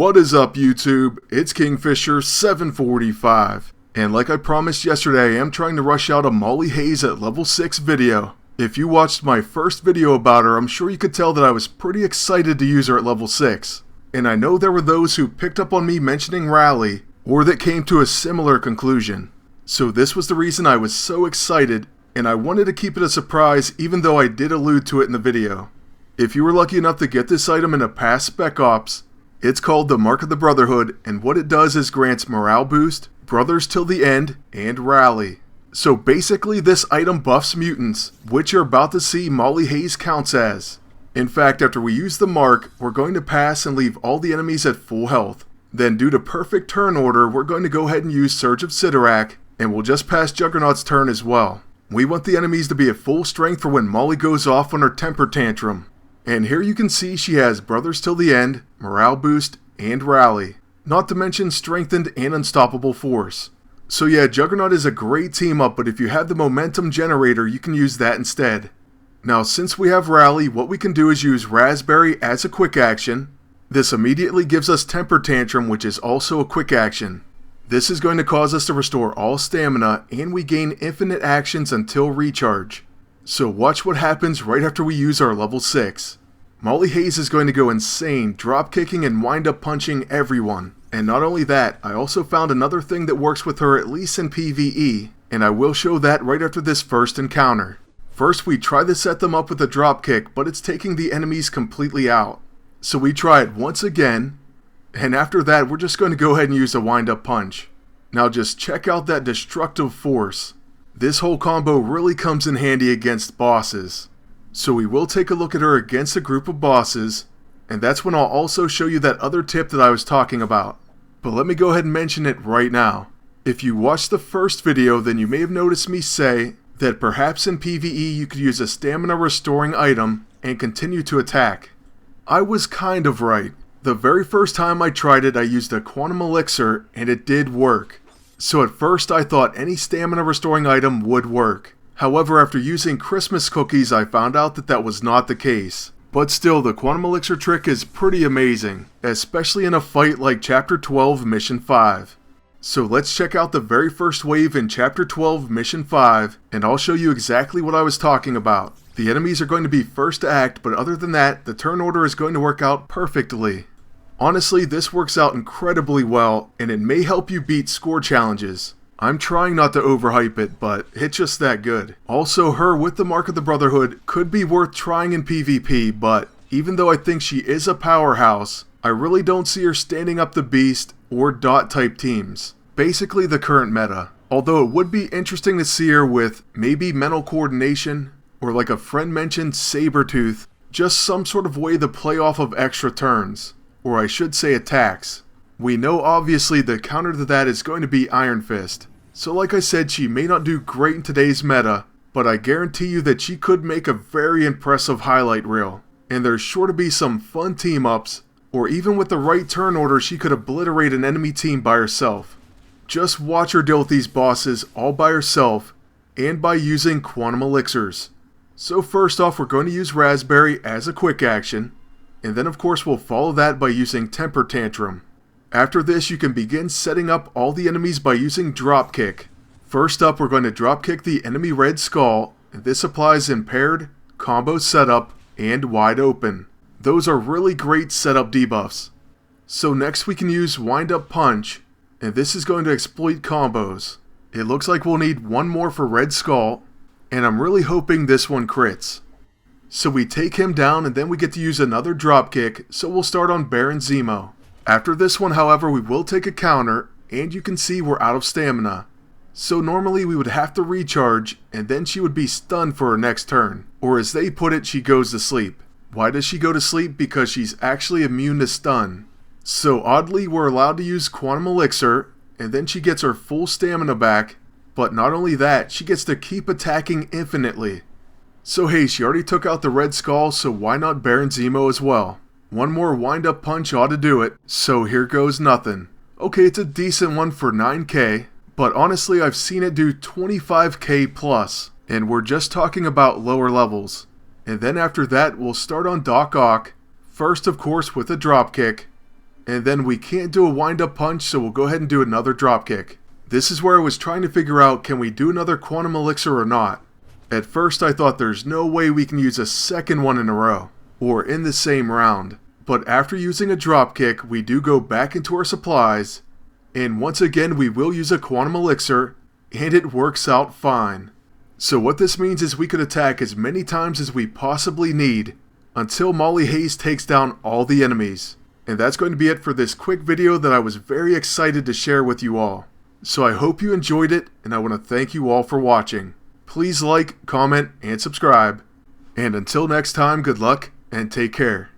What is up, YouTube? It's Kingfisher745. And like I promised yesterday, I am trying to rush out a Molly Hayes at level 6 video. If you watched my first video about her, I'm sure you could tell that I was pretty excited to use her at level 6. And I know there were those who picked up on me mentioning Rally, or that came to a similar conclusion. So this was the reason I was so excited, and I wanted to keep it a surprise even though I did allude to it in the video. If you were lucky enough to get this item in a past Spec Ops, it's called the Mark of the Brotherhood, and what it does is grants morale boost, brothers till the end, and rally. So basically this item buffs mutants, which you're about to see Molly Hayes counts as. In fact, after we use the mark, we're going to pass and leave all the enemies at full health. Then due to perfect turn order, we're going to go ahead and use Surge of Sidorak, and we'll just pass Juggernaut's turn as well. We want the enemies to be at full strength for when Molly goes off on her temper tantrum. And here you can see she has Brothers Till the End, Morale Boost, and Rally. Not to mention Strengthened and Unstoppable Force. So yeah, Juggernaut is a great team up, but if you have the Momentum Generator, you can use that instead. Now since we have Rally, what we can do is use Raspberry as a quick action. This immediately gives us Temper Tantrum, which is also a quick action. This is going to cause us to restore all stamina, and we gain infinite actions until recharge. So watch what happens right after we use our level 6. Molly Hayes is going to go insane, drop kicking and wind up punching everyone. And not only that, I also found another thing that works with her at least in PvE, and I will show that right after this first encounter. First we try to set them up with a drop kick, but it's taking the enemies completely out. So we try it once again, and after that we're just going to go ahead and use a wind up punch. Now just check out that destructive force. This whole combo really comes in handy against bosses. So we will take a look at her against a group of bosses, and that's when I'll also show you that other tip that I was talking about. But let me go ahead and mention it right now. If you watched the first video, then you may have noticed me say that perhaps in PvE you could use a stamina restoring item and continue to attack. I was kind of right. The very first time I tried it, I used a Quantum Elixir and it did work. So at first I thought any stamina restoring item would work. However, after using Christmas cookies, I found out that that was not the case. But still, the Quantum Elixir trick is pretty amazing, especially in a fight like Chapter 12, Mission 5. So let's check out the very first wave in Chapter 12, Mission 5, and I'll show you exactly what I was talking about. The enemies are going to be first to act, but other than that, the turn order is going to work out perfectly. Honestly, this works out incredibly well, and it may help you beat score challenges. I'm trying not to overhype it, but it's just that good. Also, her with the Mark of the Brotherhood could be worth trying in PvP, but even though I think she is a powerhouse, I really don't see her standing up to Beast or Dot type teams. Basically the current meta. Although it would be interesting to see her with maybe mental coordination, or like a friend mentioned, Sabretooth, just some sort of way to play off of extra turns, or I should say attacks. We know obviously the counter to that is going to be Iron Fist. So like I said, she may not do great in today's meta, but I guarantee you that she could make a very impressive highlight reel. And there's sure to be some fun team ups, or even with the right turn order she could obliterate an enemy team by herself. Just watch her deal with these bosses all by herself, and by using Quantum Elixirs. So first off, we're going to use Raspberry as a quick action, and then of course we'll follow that by using Temper Tantrum. After this, you can begin setting up all the enemies by using Dropkick. First up, we're going to dropkick the enemy Red Skull, and this applies Impaired, Combo Setup, and Wide Open. Those are really great setup debuffs. So next we can use Wind Up Punch, and this is going to exploit combos. It looks like we'll need one more for Red Skull, and I'm really hoping this one crits. So we take him down, and then we get to use another dropkick, so we'll start on Baron Zemo. After this one, however, we will take a counter, and you can see we're out of stamina. So normally we would have to recharge, and then she would be stunned for her next turn. Or as they put it, she goes to sleep. Why does she go to sleep? Because she's actually immune to stun. So oddly, we're allowed to use Quantum Elixir, and then she gets her full stamina back. But not only that, she gets to keep attacking infinitely. So hey, she already took out the Red Skull, so why not Baron Zemo as well? One more wind up punch ought to do it, so here goes nothing. Okay, it's a decent one for 9k, but honestly I've seen it do 25k plus, and we're just talking about lower levels. And then after that we'll start on Doc Ock, first of course with a dropkick, And then we can't do a wind-up punch, so we'll go ahead and do another dropkick. This is where I was trying to figure out, can we do another quantum elixir or not? At first I thought there's no way we can use a second one in a row, or in the same round. But after using a dropkick, we do go back into our supplies, and once again we will use a quantum elixir, and it works out fine. So what this means is we could attack as many times as we possibly need, until Molly Hayes takes down all the enemies. And that's going to be it for this quick video that I was very excited to share with you all. So I hope you enjoyed it, and I want to thank you all for watching. Please like, comment, and subscribe. And until next time, good luck, and take care.